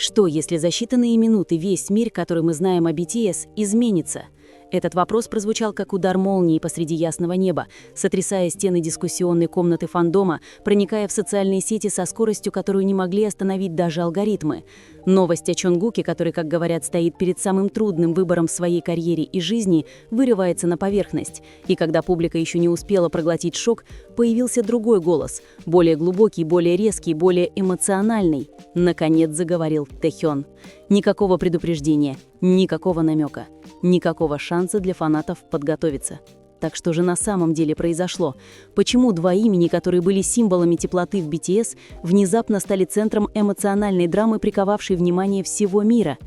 Что, если за считанные минуты весь мир, который мы знаем о BTS, изменится? Этот вопрос прозвучал как удар молнии посреди ясного неба, сотрясая стены дискуссионной комнаты фандома, проникая в социальные сети со скоростью, которую не могли остановить даже алгоритмы. Новость о Чонгуке, который, как говорят, стоит перед самым трудным выбором в своей карьере и жизни, вырывается на поверхность. И когда публика еще не успела проглотить шок, появился другой голос, более глубокий, более резкий, более эмоциональный. Наконец заговорил Тэхён. Никакого предупреждения, никакого намека, никакого шанса для фанатов подготовиться. Так что же на самом деле произошло? Почему два имени, которые были символами теплоты в BTS, внезапно стали центром эмоциональной драмы, приковавшей внимание всего мира?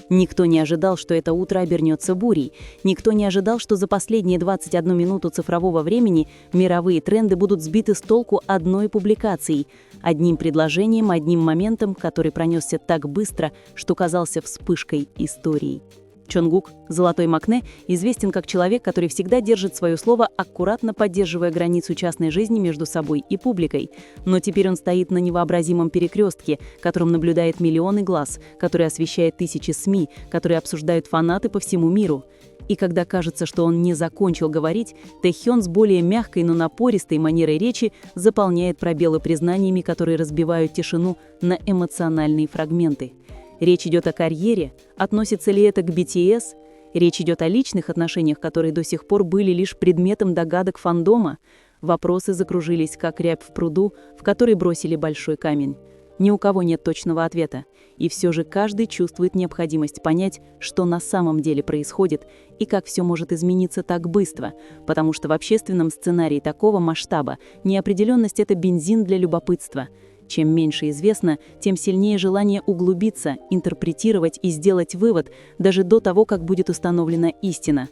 Никто не ожидал, что это утро обернется бурей. Никто не ожидал, что за последние 21 минуту цифрового времени мировые тренды будут сбиты с толку одной публикацией, одним предложением, одним моментом, который пронесся так быстро, что казался вспышкой истории. Чонгук, золотой Макне, известен как человек, который всегда держит свое слово, аккуратно поддерживая границу частной жизни между собой и публикой. Но теперь он стоит на невообразимом перекрестке, которым наблюдает миллионы глаз, который освещает тысячи СМИ, которые обсуждают фанаты по всему миру. И когда кажется, что он не закончил говорить, Тэхён с более мягкой, но напористой манерой речи заполняет пробелы признаниями, которые разбивают тишину на эмоциональные фрагменты. Речь идет о карьере, относится ли это к BTS? Речь идет о личных отношениях, которые до сих пор были лишь предметом догадок фандома. Вопросы закружились, как рябь в пруду, в который бросили большой камень. Ни у кого нет точного ответа. И все же каждый чувствует необходимость понять, что на самом деле происходит и как все может измениться так быстро, потому что в общественном сценарии такого масштаба неопределенность – это бензин для любопытства. Чем меньше известно, тем сильнее желание углубиться, интерпретировать и сделать вывод даже до того, как будет установлена истина.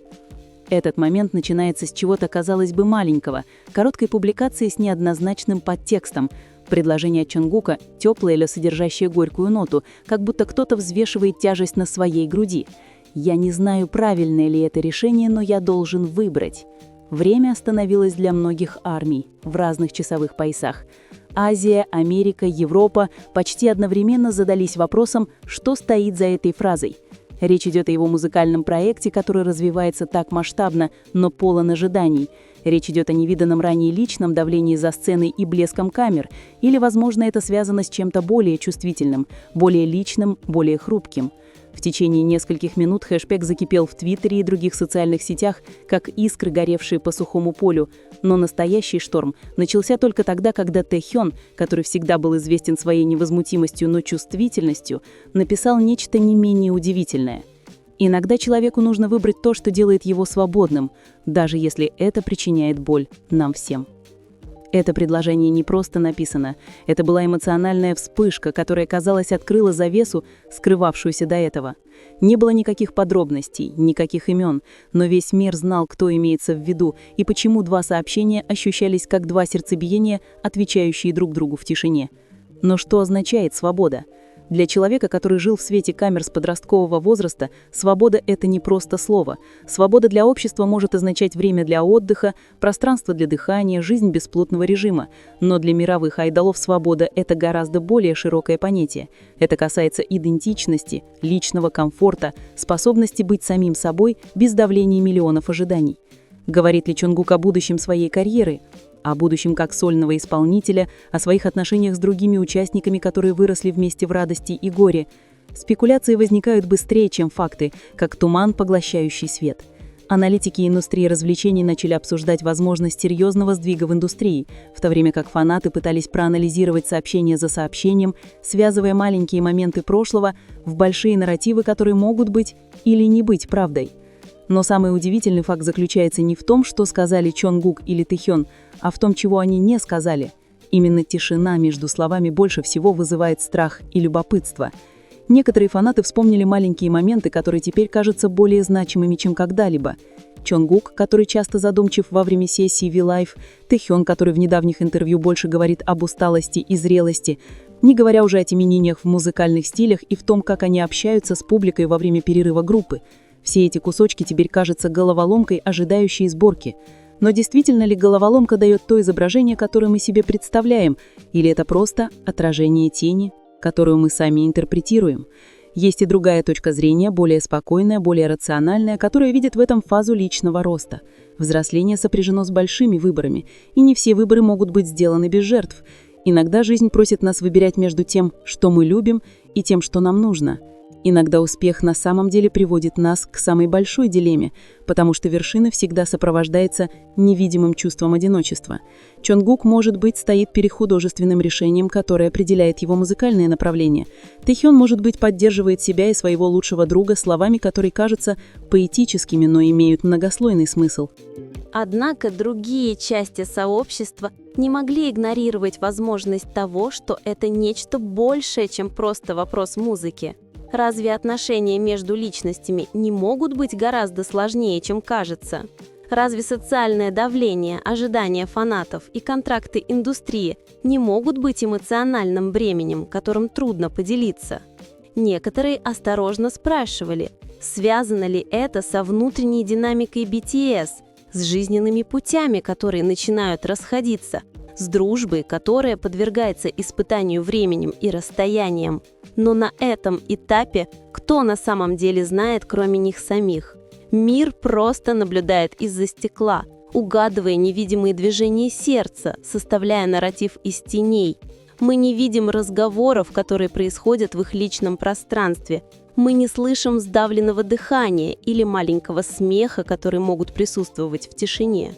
Этот момент начинается с чего-то, казалось бы, маленького, короткой публикации с неоднозначным подтекстом. Предложение от Чонгука теплое или содержащее горькую ноту, как будто кто-то взвешивает тяжесть на своей груди. «Я не знаю, правильное ли это решение, но я должен выбрать». Время остановилось для многих армий в разных часовых поясах. Азия, Америка, Европа почти одновременно задались вопросом, что стоит за этой фразой. Речь идет о его музыкальном проекте, который развивается так масштабно, но полон ожиданий. Речь идет о невиданном ранее личном давлении за сценой и блеском камер, или, возможно, это связано с чем-то более чувствительным, более личным, более хрупким. В течение нескольких минут хэштег закипел в Твиттере и других социальных сетях, как искры, горевшие по сухому полю. Но настоящий шторм начался только тогда, когда Тэхён, который всегда был известен своей невозмутимостью, но чувствительностью, написал нечто не менее удивительное. Иногда человеку нужно выбрать то, что делает его свободным, даже если это причиняет боль нам всем. Это предложение не просто написано, это была эмоциональная вспышка, которая, казалось, открыла завесу, скрывавшуюся до этого. Не было никаких подробностей, никаких имен, но весь мир знал, кто имеется в виду, и почему два сообщения ощущались как два сердцебиения, отвечающие друг другу в тишине. Но что означает свобода? Для человека, который жил в свете камер с подросткового возраста, свобода – это не просто слово. Свобода для общества может означать время для отдыха, пространство для дыхания, жизнь без плотного режима. Но для мировых айдолов свобода – это гораздо более широкое понятие. Это касается идентичности, личного комфорта, способности быть самим собой без давления миллионов ожиданий. Говорит ли Чонгук о будущем своей карьеры? О будущем как сольного исполнителя, о своих отношениях с другими участниками, которые выросли вместе в радости и горе. Спекуляции возникают быстрее, чем факты, как туман, поглощающий свет. Аналитики индустрии развлечений начали обсуждать возможность серьезного сдвига в индустрии, в то время как фанаты пытались проанализировать сообщение за сообщением, связывая маленькие моменты прошлого в большие нарративы, которые могут быть или не быть правдой. Но самый удивительный факт заключается не в том, что сказали Чонгук или Тэхён, а в том, чего они не сказали. Именно тишина между словами больше всего вызывает страх и любопытство. Некоторые фанаты вспомнили маленькие моменты, которые теперь кажутся более значимыми, чем когда-либо. Чонгук, который часто задумчив во время сессии V-Live, Тэхён, который в недавних интервью больше говорит об усталости и зрелости, не говоря уже о теменениях в музыкальных стилях и в том, как они общаются с публикой во время перерыва группы. Все эти кусочки теперь кажутся головоломкой, ожидающей сборки. Но действительно ли головоломка дает то изображение, которое мы себе представляем, или это просто отражение тени? которую мы сами интерпретируем. Есть и другая точка зрения, более спокойная, более рациональная, которая видит в этом фазу личного роста. Взросление сопряжено с большими выборами, и не все выборы могут быть сделаны без жертв. Иногда жизнь просит нас выбирать между тем, что мы любим, и тем, что нам нужно. Иногда успех на самом деле приводит нас к самой большой дилемме, потому что вершина всегда сопровождается невидимым чувством одиночества. Чонгук, может быть, стоит перед художественным решением, которое определяет его музыкальное направление. Тэхён, может быть, поддерживает себя и своего лучшего друга словами, которые кажутся поэтическими, но имеют многослойный смысл. Однако другие части сообщества не могли игнорировать возможность того, что это нечто большее, чем просто вопрос музыки. Разве отношения между личностями не могут быть гораздо сложнее, чем кажется? Разве социальное давление, ожидания фанатов и контракты индустрии не могут быть эмоциональным бременем, которым трудно поделиться? Некоторые осторожно спрашивали, связано ли это со внутренней динамикой BTS, с жизненными путями, которые начинают расходиться, с дружбой, которая подвергается испытанию временем и расстоянием. Но на этом этапе кто на самом деле знает, кроме них самих? Мир просто наблюдает из-за стекла, угадывая невидимые движения сердца, составляя нарратив из теней. Мы не видим разговоров, которые происходят в их личном пространстве. Мы не слышим сдавленного дыхания или маленького смеха, которые могут присутствовать в тишине.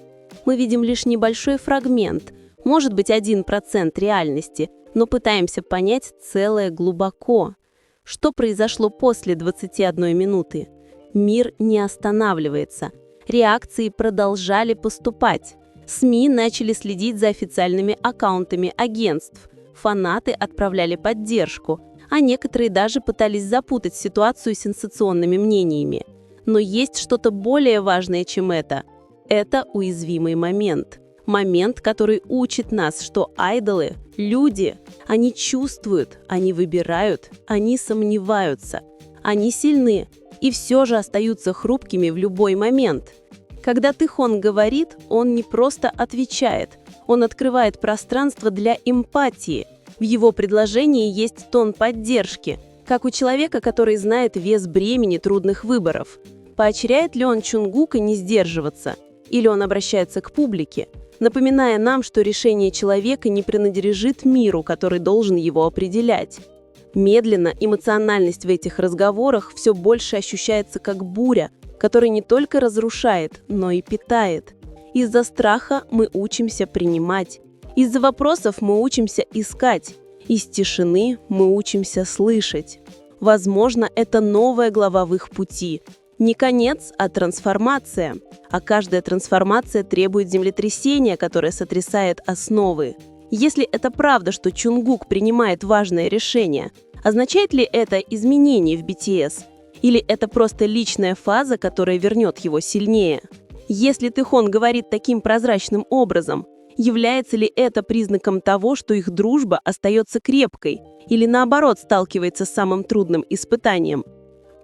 Мы видим лишь небольшой фрагмент, может быть 1% реальности, но пытаемся понять целое глубоко. Что произошло после 21 минуты? Мир не останавливается. Реакции продолжали поступать. СМИ начали следить за официальными аккаунтами агентств. Фанаты отправляли поддержку, а некоторые даже пытались запутать ситуацию сенсационными мнениями. Но есть что-то более важное, чем это. Это уязвимый момент. Момент, который учит нас, что айдолы – люди. Они чувствуют, они выбирают, они сомневаются. Они сильны и все же остаются хрупкими в любой момент. Когда Тэхён говорит, он не просто отвечает, он открывает пространство для эмпатии. В его предложении есть тон поддержки, как у человека, который знает вес бремени трудных выборов. Поощряет ли он Чонгука не сдерживаться? Или он обращается к публике, напоминая нам, что решение человека не принадлежит миру, который должен его определять? Медленно эмоциональность в этих разговорах все больше ощущается как буря, которая не только разрушает, но и питает. Из-за страха мы учимся принимать, из-за вопросов мы учимся искать, из тишины мы учимся слышать. Возможно, это новая глава в их пути. Не конец, а трансформация. А каждая трансформация требует землетрясения, которое сотрясает основы. Если это правда, что Чонгук принимает важное решение, означает ли это изменение в BTS? Или это просто личная фаза, которая вернет его сильнее? Если Тэхён говорит таким прозрачным образом, является ли это признаком того, что их дружба остается крепкой, или наоборот сталкивается с самым трудным испытанием?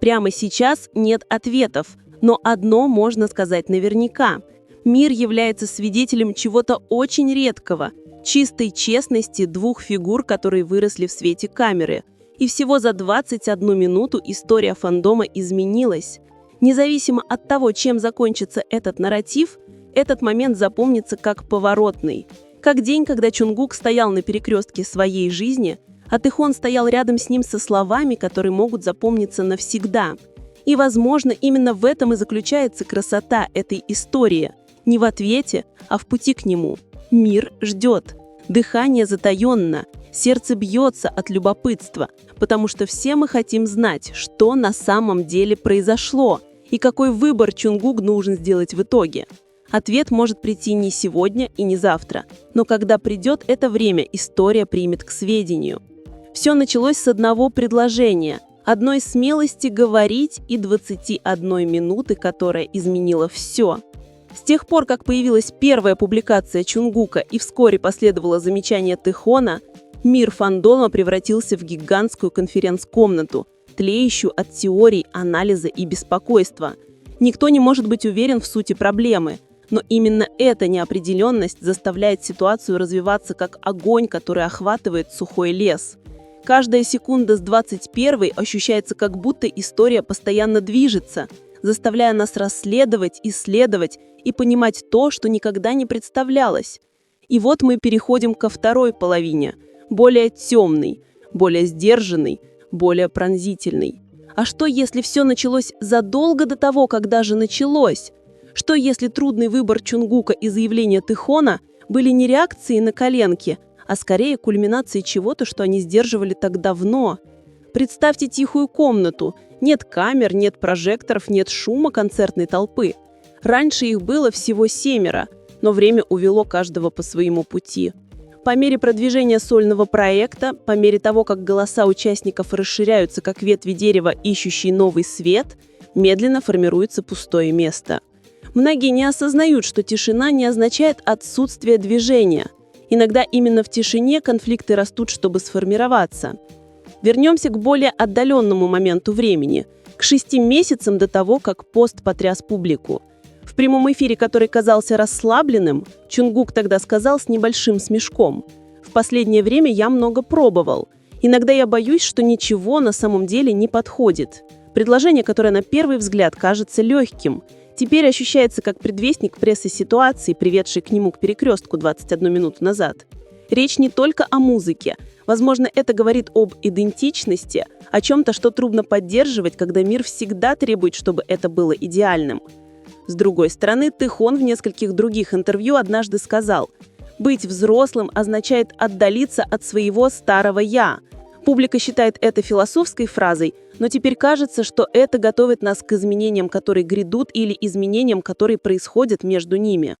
Прямо сейчас нет ответов, но одно можно сказать наверняка. Мир является свидетелем чего-то очень редкого, чистой честности двух фигур, которые выросли в свете камеры. И всего за 21 минуту история фандома изменилась. Независимо от того, чем закончится этот нарратив, этот момент запомнится как поворотный. Как день, когда Чонгук стоял на перекрестке своей жизни, а Тэхён стоял рядом с ним со словами, которые могут запомниться навсегда. И, возможно, именно в этом и заключается красота этой истории. Не в ответе, а в пути к нему. Мир ждет. Дыхание затаенно. Сердце бьется от любопытства, потому что все мы хотим знать, что на самом деле произошло и какой выбор Чонгук должен сделать в итоге. Ответ может прийти не сегодня и не завтра, но когда придет это время, история примет к сведению. Все началось с одного предложения, одной смелости говорить и 21 минуты, которая изменила все. С тех пор, как появилась первая публикация Чонгука и вскоре последовало замечание Тэхёна, мир фандома превратился в гигантскую конференц-комнату, тлеющую от теорий, анализа и беспокойства. Никто не может быть уверен в сути проблемы, но именно эта неопределенность заставляет ситуацию развиваться как огонь, который охватывает сухой лес. Каждая секунда с 21-й ощущается, как будто история постоянно движется, заставляя нас расследовать, исследовать и понимать то, что никогда не представлялось. И вот мы переходим ко второй половине, более темной, более сдержанной, более пронзительной. А что, если все началось задолго до того, когда же началось? Что, если трудный выбор Чунгука и заявление Тихона были не реакцией на коленки, а скорее кульминацией чего-то, что они сдерживали так давно? Представьте тихую комнату. Нет камер, нет прожекторов, нет шума концертной толпы. Раньше их было всего 7, но время увело каждого по своему пути. По мере продвижения сольного проекта, по мере того, как голоса участников расширяются, как ветви дерева, ищущие новый свет, медленно формируется пустое место. Многие не осознают, что тишина не означает отсутствие движения. Иногда именно в тишине конфликты растут, чтобы сформироваться. Вернемся к более отдаленному моменту времени, к 6 месяцам до того, как пост потряс публику. В прямом эфире, который казался расслабленным, Чунгук тогда сказал с небольшим смешком: «В последнее время я много пробовал. Иногда я боюсь, что ничего на самом деле не подходит. Предложение, которое на первый взгляд кажется легким, теперь ощущается как предвестник пресс-ситуации, приведшей к нему к перекрестку 21 минуту назад. Речь не только о музыке. Возможно, это говорит об идентичности, о чем-то, что трудно поддерживать, когда мир всегда требует, чтобы это было идеальным». С другой стороны, Тихон в нескольких других интервью однажды сказал: «Быть взрослым означает отдалиться от своего старого «я». Публика считает это философской фразой, но теперь кажется, что это готовит нас к изменениям, которые грядут, или изменениям, которые происходят между ними».